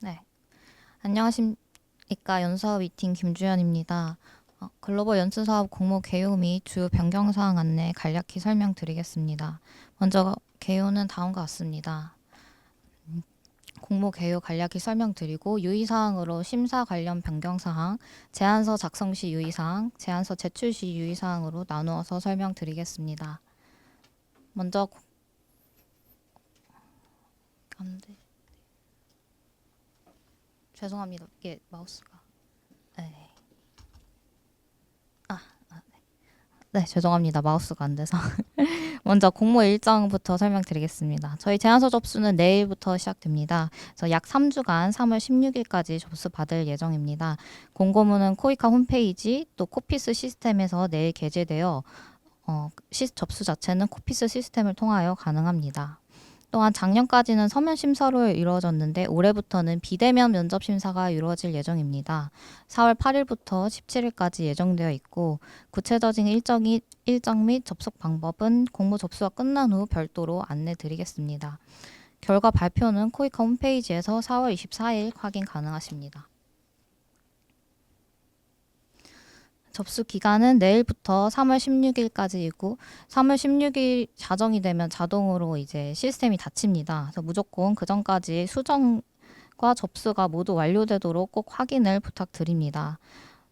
네, 안녕하십니까. 연수사업 미팅 김주연입니다. 글로벌 연수사업 공모 개요 및 주요 변경사항 안내 간략히 설명드리겠습니다. 먼저 개요는 다음과 같습니다. 공모 개요 간략히 설명드리고 유의사항으로 심사 관련 변경사항, 제안서 작성 시 유의사항, 제안서 제출 시 유의사항으로 나누어서 설명드리겠습니다. 먼저 안 돼. 죄송합니다. 이게 마우스가 네. 네, 죄송합니다. 마우스가 안 돼서. 먼저 공모 일정부터 설명드리겠습니다. 저희 제안서 접수는 내일부터 시작됩니다. 그래서 약 3주간 3월 16일까지 접수 받을 예정입니다. 공고문은 코이카 홈페이지 또 코피스 시스템에서 내일 게재되어 접수 자체는 코피스 시스템을 통하여 가능합니다. 또한 작년까지는 서면 심사로 이루어졌는데 올해부터는 비대면 면접 심사가 이루어질 예정입니다. 4월 8일부터 17일까지 예정되어 있고 구체적인 일정 및 접속 방법은 공모 접수가 끝난 후 별도로 안내 드리겠습니다. 결과 발표는 코이카 홈페이지에서 4월 24일 확인 가능하십니다. 접수 기간은 내일부터 3월 16일까지이고 3월 16일 자정이 되면 자동으로 이제 시스템이 닫힙니다. 그래서 무조건 그 전까지 수정과 접수가 모두 완료되도록 꼭 확인을 부탁드립니다.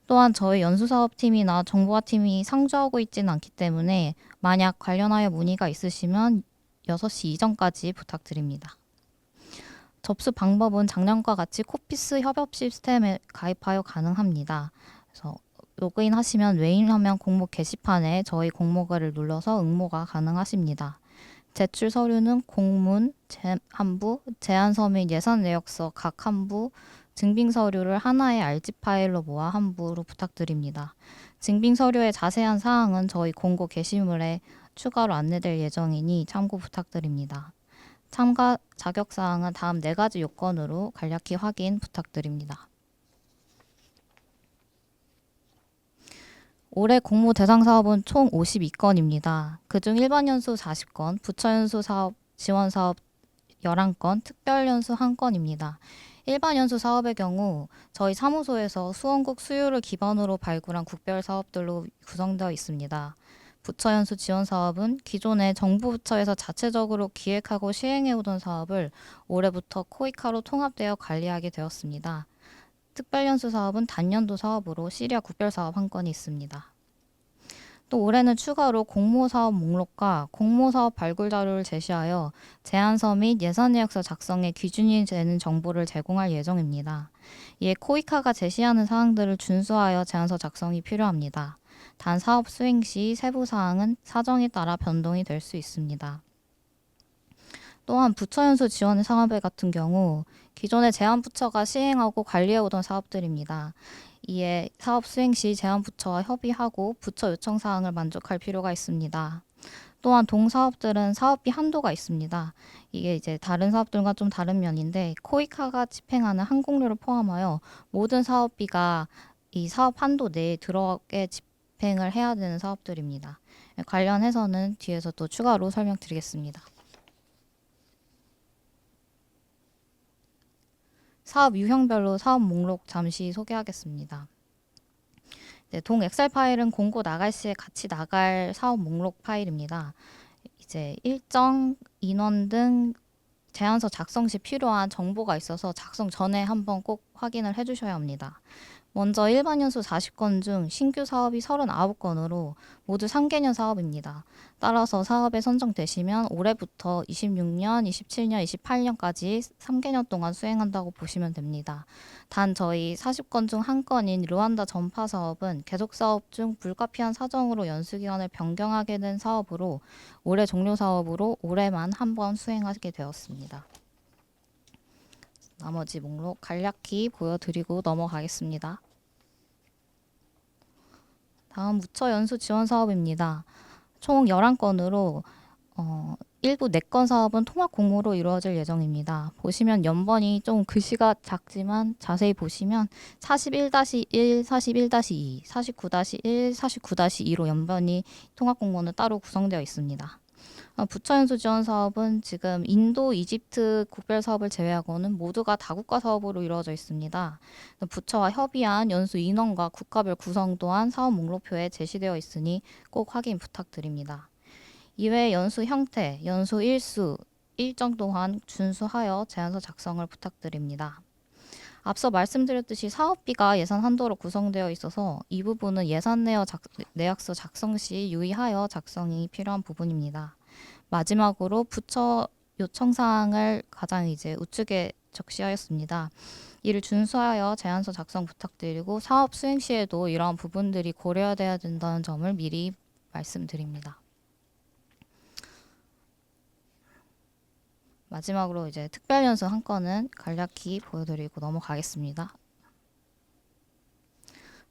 또한 저희 연수사업팀이나 정보화팀이 상주하고 있지는 않기 때문에 만약 관련하여 문의가 있으시면 6시 이전까지 부탁드립니다. 접수 방법은 작년과 같이 코피스 협업 시스템에 가입하여 가능합니다. 그래서 로그인 하시면 메인 화면 공모 게시판에 저희 공모글을 눌러서 응모가 가능하십니다. 제출 서류는 공문, 한부, 제안서 및 예산 내역서 각 한부, 증빙 서류를 하나의 RG 파일로 모아 한부로 부탁드립니다. 증빙 서류의 자세한 사항은 저희 공고 게시물에 추가로 안내될 예정이니 참고 부탁드립니다. 참가 자격 사항은 다음 4가지 요건으로 간략히 확인 부탁드립니다. 올해 공모 대상 사업은 총 52건입니다. 그중 일반 연수 40건, 부처 연수 사업, 지원 사업 11건, 특별 연수 1건입니다. 일반 연수 사업의 경우 저희 사무소에서 수원국 수요를 기반으로 발굴한 국별 사업들로 구성되어 있습니다. 부처 연수 지원 사업은 기존에 정부 부처에서 자체적으로 기획하고 시행해오던 사업을 올해부터 코이카로 통합되어 관리하게 되었습니다. 특별연수 사업은 단년도 사업으로 시리아 국별 사업 1건이 있습니다. 또 올해는 추가로 공모사업 목록과 공모사업 발굴 자료를 제시하여 제안서 및 예산내역서 작성에 기준이 되는 정보를 제공할 예정입니다. 이에 코이카가 제시하는 사항들을 준수하여 제안서 작성이 필요합니다. 단 사업 수행 시 세부 사항은 사정에 따라 변동이 될 수 있습니다. 또한 부처연수 지원 사업회 같은 경우 기존의 제안부처가 시행하고 관리해오던 사업들입니다. 이에 사업 수행 시 제안부처와 협의하고 부처 요청 사항을 만족할 필요가 있습니다. 또한 동사업들은 사업비 한도가 있습니다. 이게 이제 다른 사업들과 좀 다른 면인데 코이카가 집행하는 항공료를 포함하여 모든 사업비가 이 사업 한도 내에 들어게 집행을 해야 되는 사업들입니다. 관련해서는 뒤에서 또 추가로 설명드리겠습니다. 사업 유형별로 사업 목록 잠시 소개하겠습니다. 동 엑셀 파일은 공고 나갈 시에 같이 나갈 사업 목록 파일입니다. 이제 일정, 인원 등 제안서 작성 시 필요한 정보가 있어서 작성 전에 한번 꼭 확인을 해주셔야 합니다. 먼저 일반 연수 40건 중 신규 사업이 39건으로 모두 3개년 사업입니다. 따라서 사업에 선정되시면 올해부터 26년, 27년, 28년까지 3개년 동안 수행한다고 보시면 됩니다. 단 저희 40건 중 한 건인 르완다 전파 사업은 계속 사업 중 불가피한 사정으로 연수기간을 변경하게 된 사업으로 올해 종료 사업으로 올해만 한 번 수행하게 되었습니다. 나머지 목록 간략히 보여드리고 넘어가겠습니다. 다음 무처 연수 지원 사업입니다. 총 11건으로 일부 4건 사업은 통합 공모로 이루어질 예정입니다. 보시면 연번이 좀 글씨가 작지만 자세히 보시면 41-1, 41-2, 49-1, 49-2로 연번이 통합 공모는 따로 구성되어 있습니다. 부처연수 지원 사업은 지금 인도, 이집트 국별 사업을 제외하고는 모두가 다국가 사업으로 이루어져 있습니다. 부처와 협의한 연수 인원과 국가별 구성 또한 사업 목록표에 제시되어 있으니 꼭 확인 부탁드립니다. 이외 연수 형태, 연수 일수, 일정 또한 준수하여 제안서 작성을 부탁드립니다. 앞서 말씀드렸듯이 사업비가 예산 한도로 구성되어 있어서 이 부분은 예산 내역서 작성 시 유의하여 작성이 필요한 부분입니다. 마지막으로 부처 요청사항을 가장 이제 우측에 적시하였습니다. 이를 준수하여 제안서 작성 부탁드리고 사업 수행 시에도 이러한 부분들이 고려돼야 된다는 점을 미리 말씀드립니다. 마지막으로 이제 특별연수 한 건은 간략히 보여드리고 넘어가겠습니다.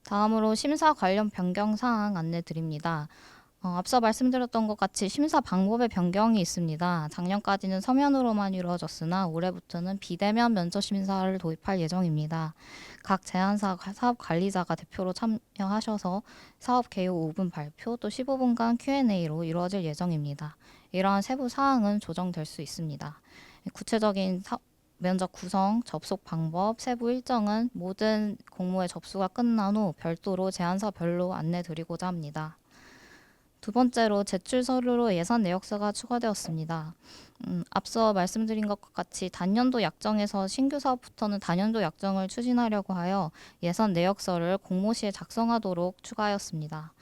다음으로 심사 관련 변경 사항 안내 드립니다. 앞서 말씀드렸던 것 같이 심사 방법의 변경이 있습니다. 작년까지는 서면으로만 이루어졌으나 올해부터는 비대면 면접 심사를 도입할 예정입니다. 각 제안사 사업 관리자가 대표로 참여하셔서 사업 개요 5분 발표 또 15분간 Q&A로 이루어질 예정입니다. 이러한 세부 사항은 조정될 수 있습니다. 구체적인 면접 구성, 접속 방법, 세부 일정은 모든 공모의 접수가 끝난 후 별도로 제안서별로 안내드리고자 합니다. 두 번째로 제출 서류로 예산 내역서가 추가되었습니다. 앞서 말씀드린 것과 같이 단년도 약정에서 신규 사업부터는 단년도 약정을 추진하려고 하여 예산 내역서를 공모 시에 작성하도록 추가하였습니다.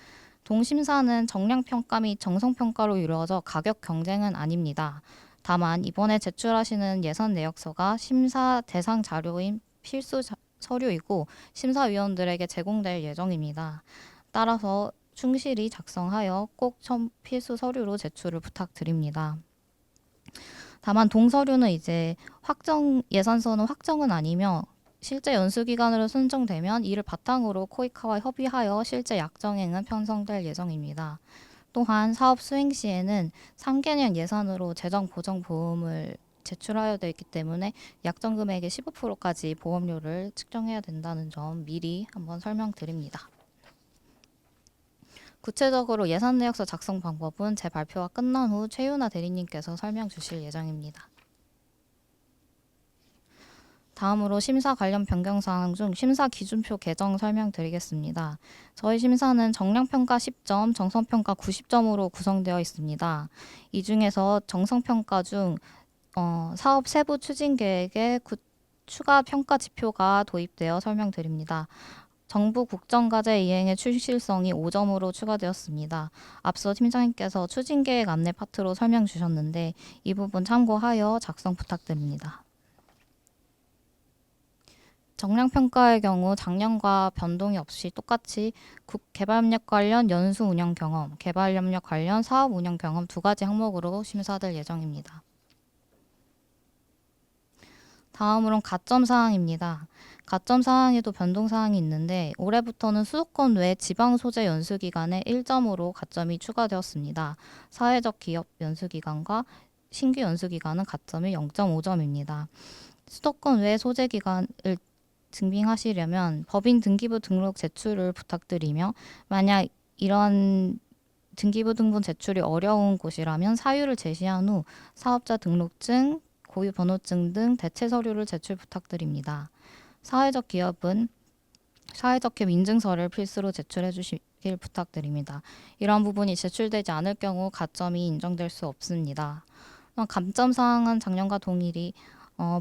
동심사는 정량평가 및 정성평가로 이루어져 가격 경쟁은 아닙니다. 다만 이번에 제출하시는 예산 내역서가 심사 대상 자료인 필수 서류이고 심사위원들에게 제공될 예정입니다. 따라서 충실히 작성하여 꼭 필수 서류로 제출을 부탁드립니다. 다만 동서류는 이제 예산서는 확정은 아니며 실제 연수기간으로 선정되면 이를 바탕으로 코이카와 협의하여 실제 약정행은 편성될 예정입니다. 또한 사업 수행 시에는 3개년 예산으로 재정 보정 보험을 제출하여야 되기 때문에 약정 금액의 15%까지 보험료를 측정해야 된다는 점 미리 한번 설명드립니다. 구체적으로 예산 내역서 작성 방법은 제 발표가 끝난 후 최윤아 대리님께서 설명 주실 예정입니다. 다음으로 심사 관련 변경 사항 중 심사 기준표 개정 설명드리겠습니다. 저희 심사는 정량평가 10점, 정성평가 90점으로 구성되어 있습니다. 이 중에서 정성평가 중 사업 세부 추진 계획에 추가 평가 지표가 도입되어 설명드립니다. 정부 국정과제 이행의 충실성이 5점으로 추가되었습니다. 앞서 팀장님께서 추진계획 안내 파트로 설명 주셨는데 이 부분 참고하여 작성 부탁드립니다. 정량평가의 경우 작년과 변동이 없이 똑같이 개발협력 관련 연수 운영 경험, 개발협력 관련 사업 운영 경험 두 가지 항목으로 심사될 예정입니다. 다음으로는 가점 사항입니다. 가점 사항에도 변동 사항이 있는데 올해부터는 수도권 외 지방 소재 연수 기간에 1점으로 가점이 추가되었습니다. 사회적 기업 연수 기간과 신규 연수 기간은 가점이 0.5점입니다. 수도권 외 소재 기간을 증빙하시려면 법인 등기부 등록 제출을 부탁드리며 만약 이런 등기부 등본 제출이 어려운 곳이라면 사유를 제시한 후 사업자 등록증, 고유 번호증 등 대체 서류를 제출 부탁드립니다. 사회적 기업은 사회적 기업 인증서를 필수로 제출해 주시길 부탁드립니다. 이러한 부분이 제출되지 않을 경우 가점이 인정될 수 없습니다. 감점 사항은 작년과 동일히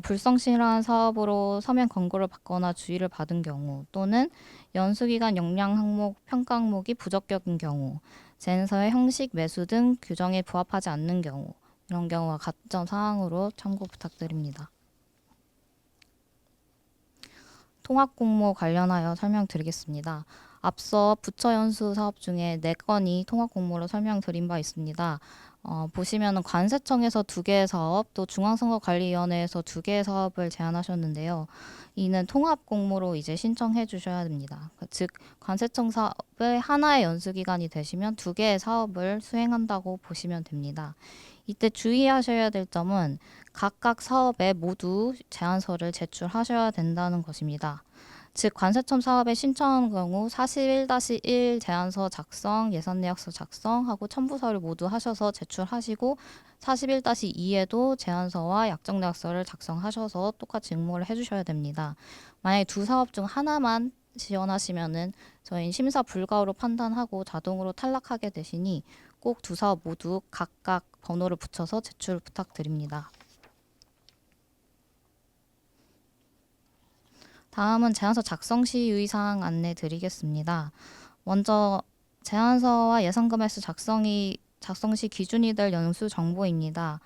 불성실한 사업으로 서면 권고를 받거나 주의를 받은 경우 또는 연수기간 역량 항목, 평가 항목이 부적격인 경우, 제안서의 형식, 매수 등 규정에 부합하지 않는 경우 이런 경우가 가점 사항으로 참고 부탁드립니다. 통합 공모 관련하여 설명드리겠습니다. 앞서 부처 연수 사업 중에 4건이 통합 공모로 설명드린 바 있습니다. 보시면은 관세청에서 2개의 사업, 또 중앙선거관리위원회에서 2개의 사업을 제안하셨는데요. 이는 통합 공모로 이제 신청해 주셔야 됩니다. 즉 관세청 사업의 하나의 연수 기간이 되시면 2개의 사업을 수행한다고 보시면 됩니다. 이때 주의하셔야 될 점은 각각 사업에 모두 제안서를 제출하셔야 된다는 것입니다. 즉 관세청 사업에 신청한 경우 41-1 제안서 작성, 예산내역서 작성하고 첨부서를 모두 하셔서 제출하시고 41-2에도 제안서와 약정내역서를 작성하셔서 똑같이 응모를 해주셔야 됩니다. 만약에 두 사업 중 하나만 지원하시면은 저희는 심사 불가로 판단하고 자동으로 탈락하게 되시니 꼭 두 사업 모두 각각 번호를 붙여서 제출 부탁드립니다. 다음은 제안서 작성 시 유의사항 안내 드리겠습니다. 먼저 제안서와 예산금액수 작성 시 기준이 될 연수 정보입니다.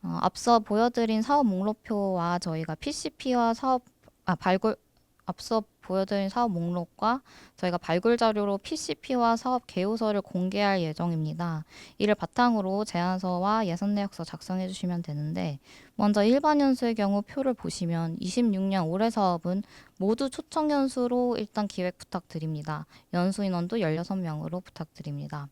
앞서 보여드린 사업 목록표와 저희가 PCP와 앞서 보여드린 사업 목록과 저희가 발굴 자료로 PCP와 사업 개요서를 공개할 예정입니다. 이를 바탕으로 제안서와 예산내역서 작성해 주시면 되는데 먼저 일반 연수의 경우 표를 보시면 26년 올해 사업은 모두 초청 연수로 일단 기획 부탁드립니다. 연수 인원도 16명으로 부탁드립니다.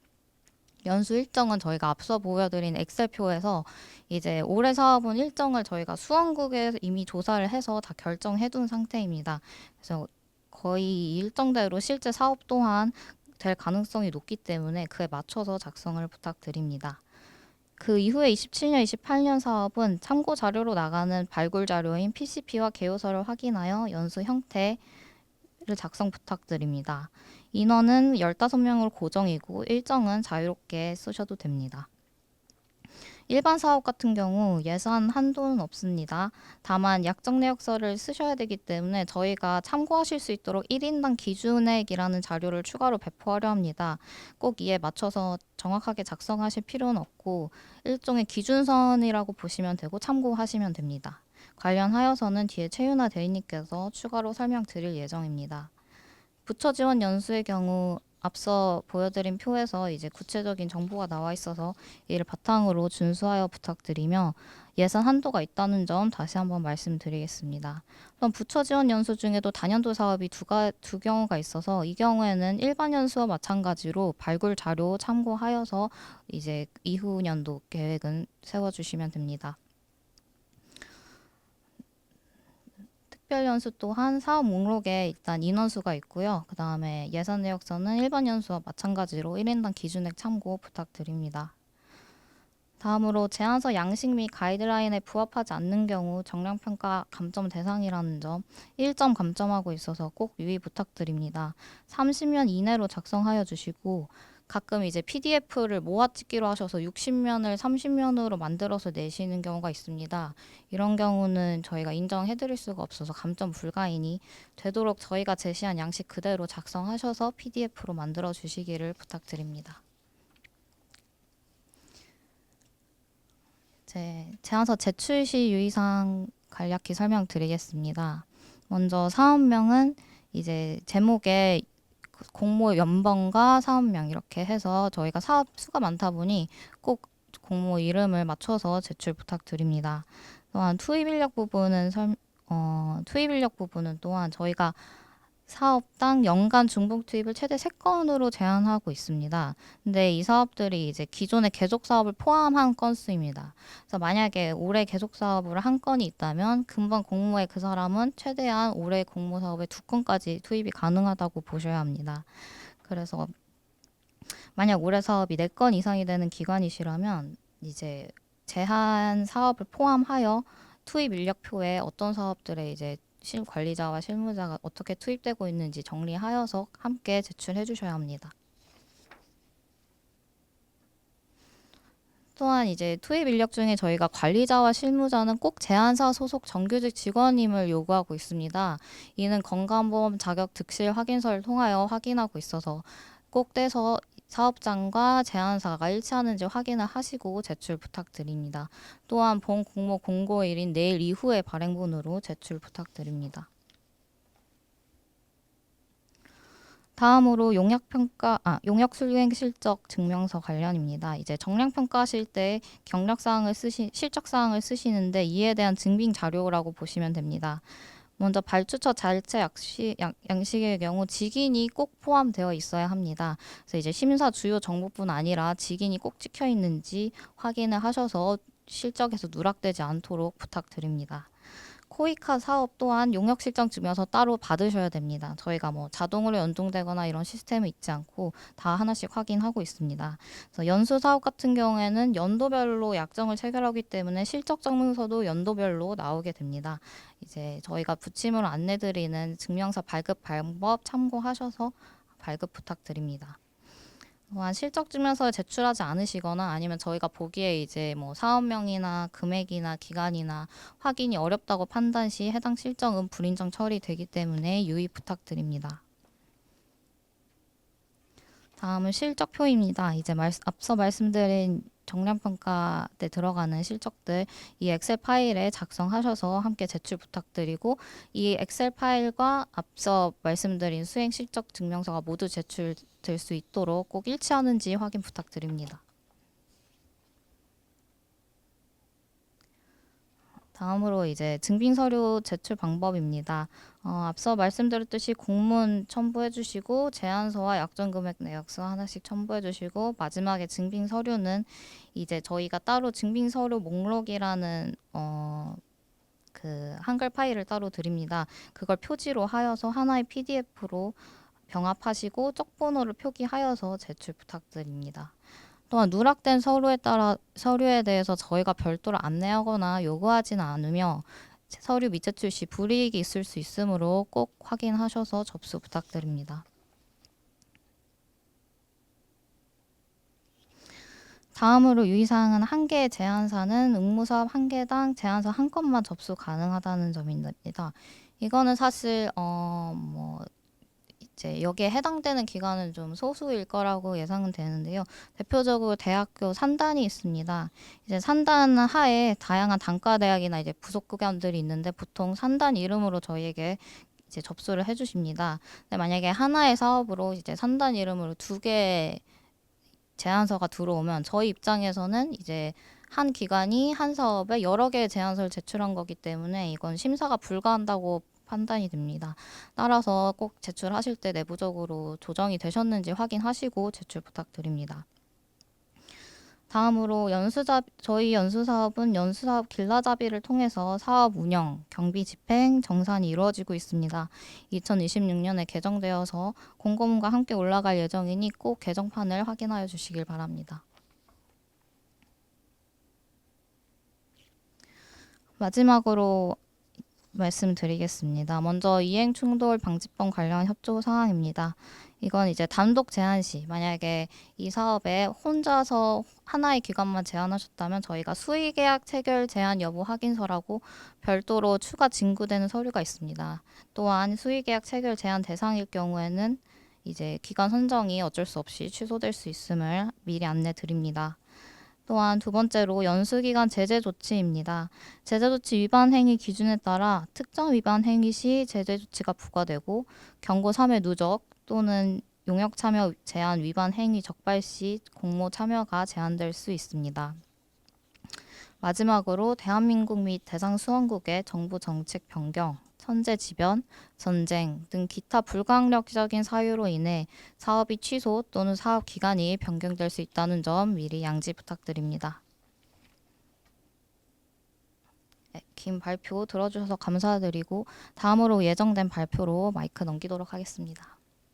연수 일정은 저희가 앞서 보여드린 엑셀표에서 이제 올해 사업은 일정을 저희가 수원국에 이미 조사를 해서 다 결정해 둔 상태입니다. 그래서 거의 이 일정대로 실제 사업 또한 될 가능성이 높기 때문에 그에 맞춰서 작성을 부탁드립니다. 그 이후에 27년, 28년 사업은 참고 자료로 나가는 발굴 자료인 PCP와 개요서를 확인하여 연수 형태를 작성 부탁드립니다. 인원은 15명으로 고정이고 일정은 자유롭게 쓰셔도 됩니다. 일반 사업 같은 경우 예산 한도는 없습니다. 다만 약정 내역서를 쓰셔야 되기 때문에 저희가 참고하실 수 있도록 1인당 기준액이라는 자료를 추가로 배포하려 합니다. 꼭 이에 맞춰서 정확하게 작성하실 필요는 없고 일종의 기준선이라고 보시면 되고 참고하시면 됩니다. 관련하여서는 뒤에 최윤아 대리님께서 추가로 설명드릴 예정입니다. 부처 지원 연수의 경우 앞서 보여드린 표에서 이제 구체적인 정보가 나와 있어서 이를 바탕으로 준수하여 부탁드리며 예산 한도가 있다는 점 다시 한번 말씀드리겠습니다. 그럼 부처 지원 연수 중에도 단연도 사업이 두 경우가 있어서 이 경우에는 일반 연수와 마찬가지로 발굴 자료 참고하여서 이제 이후 연도 계획은 세워주시면 됩니다. 특별 연수 또한 사업 목록에 일단 인원수가 있고요. 그 다음에 예산 내역서는 일반 연수와 마찬가지로 1인당 기준액 참고 부탁드립니다. 다음으로 제안서 양식 및 가이드라인에 부합하지 않는 경우 정량평가 감점 대상이라는 점 1점 감점하고 있어서 꼭 유의 부탁드립니다. 30면 이내로 작성하여 주시고 가끔 이제 PDF를 모아 찍기로 하셔서 60면을 30면으로 만들어서 내시는 경우가 있습니다. 이런 경우는 저희가 인정해 드릴 수가 없어서 감점 불가이니 되도록 저희가 제시한 양식 그대로 작성하셔서 PDF로 만들어 주시기를 부탁드립니다. 제안서 제출 시 유의사항 간략히 설명드리겠습니다. 먼저 사업명은 이제 제목에 공모 연번과 사업명 이렇게 해서 저희가 사업 수가 많다 보니 꼭 공모 이름을 맞춰서 제출 부탁드립니다. 또한 투입 인력 부분은 또한 저희가 사업당 연간 중복 투입을 최대 3건으로 제한하고 있습니다. 근데 이 사업들이 이제 기존의 계속 사업을 포함한 건수입니다. 그래서 만약에 올해 계속 사업으로 한 건이 있다면 금번 공모에 그 사람은 최대한 올해 공모 사업에 2건까지 투입이 가능하다고 보셔야 합니다. 그래서 만약 올해 사업이 4건 이상이 되는 기관이시라면 이제 제한 사업을 포함하여 투입 인력표에 어떤 사업들에 이제 관리자와 실무자가 어떻게 투입되고 있는지 정리하여서 함께 제출해 주셔야 합니다. 또한 이제 투입 인력 중에 저희가 관리자와 실무자는 꼭 제안사 소속 정규직 직원임을 요구하고 있습니다. 이는 건강보험 자격 득실 확인서를 통하여 확인하고 있어서 꼭 떼서 사업장과 제안사가 일치하는지 확인을 하시고 제출 부탁드립니다. 또한 본 공모 공고일인 내일 이후에 발행본으로 제출 부탁드립니다. 다음으로 용역 수행 실적 증명서 관련입니다. 이제 정량평가하실 때 실적 사항을 쓰시는데 이에 대한 증빙 자료라고 보시면 됩니다. 먼저 발주처 자체 양식의 경우 직인이 꼭 포함되어 있어야 합니다. 그래서 이제 심사 주요 정보뿐 아니라 직인이 꼭 찍혀 있는지 확인을 하셔서 실적에서 누락되지 않도록 부탁드립니다. 코이카 사업 또한 용역 실적 증명서 따로 받으셔야 됩니다. 저희가 뭐 자동으로 연동되거나 이런 시스템은 있지 않고 다 하나씩 확인하고 있습니다. 그래서 연수 사업 같은 경우에는 연도별로 약정을 체결하기 때문에 실적 증명서도 연도별로 나오게 됩니다. 이제 저희가 부침으로 안내드리는 증명서 발급 방법 참고하셔서 발급 부탁드립니다. 또한 실적 증명서를 제출하지 않으시거나 아니면 저희가 보기에 이제 뭐 사업명이나 금액이나 기간이나 확인이 어렵다고 판단 시 해당 실적은 불인정 처리되기 때문에 유의 부탁드립니다. 다음은 실적표입니다. 이제 앞서 말씀드린 정량평가 때 들어가는 실적들 이 엑셀 파일에 작성하셔서 함께 제출 부탁드리고 이 엑셀 파일과 앞서 말씀드린 수행 실적 증명서가 모두 제출될 수 있도록 꼭 일치하는지 확인 부탁드립니다. 다음으로 이제 증빙서류 제출 방법입니다. 앞서 말씀드렸듯이 공문 첨부해 주시고 제안서와 약정금액 내역서 하나씩 첨부해 주시고 마지막에 증빙서류는 이제 저희가 따로 증빙서류 목록이라는 그 한글 파일을 따로 드립니다. 그걸 표지로 하여서 하나의 PDF로 병합하시고 쪽번호를 표기하여서 제출 부탁드립니다. 또한 누락된 서류에 대해서 저희가 별도로 안내하거나 요구하지는 않으며 서류 미제출 시 불이익이 있을 수 있으므로 꼭 확인하셔서 접수 부탁드립니다. 다음으로 유의사항은 한 개의 제안사는 응모사업 한 개당 제안서 한 건만 접수 가능하다는 점입니다. 이거는 사실 이제 여기에 해당되는 기관은 좀 소수일 거라고 예상은 되는데요. 대표적으로 대학교 산단이 있습니다. 이제 산단 하에 다양한 단과 대학이나 이제 부속 기관들이 있는데 보통 산단 이름으로 저희에게 이제 접수를 해주십니다. 근데 만약에 하나의 사업으로 이제 산단 이름으로 두 개 제안서가 들어오면 저희 입장에서는 이제 한 기관이 한 사업에 여러 개의 제안서를 제출한 거기 때문에 이건 심사가 불가한다고 판단이 됩니다. 따라서 꼭 제출하실 때 내부적으로 조정이 되셨는지 확인하시고 제출 부탁드립니다. 다음으로 저희 연수사업은 연수사업 길라잡이를 통해서 사업 운영, 경비 집행, 정산이 이루어지고 있습니다. 2026년에 개정되어서 공고문과 함께 올라갈 예정이니 꼭 개정판을 확인하여 주시길 바랍니다. 마지막으로 말씀드리겠습니다. 먼저 이행충돌 방지법 관련 협조 사항입니다. 이건 이제 단독 제안 시 만약에 이 사업에 혼자서 하나의 기관만 제안하셨다면 저희가 수의계약 체결 제안 여부 확인서라고 별도로 추가 징구되는 서류가 있습니다. 또한 수의계약 체결 제안 대상일 경우에는 이제 기관 선정이 어쩔 수 없이 취소될 수 있음을 미리 안내 드립니다. 또한 두 번째로 연수기간 제재 조치입니다. 제재 조치 위반 행위 기준에 따라 특정 위반 행위 시 제재 조치가 부과되고 경고 3회 누적 또는 용역 참여 제한 위반 행위 적발 시 공모 참여가 제한될 수 있습니다. 마지막으로 대한민국 및 대상 수원국의 정부 정책 변경, 선제지변, 전쟁 등 기타 불가항력적인 사유로 인해 사업이 취소 또는 사업 기간이 변경될 수 있다는 점 미리 양지 부탁드립니다. 네, 긴 발표 들어주셔서 감사드리고 다음으로 예정된 발표로 마이크 넘기도록 하겠습니다.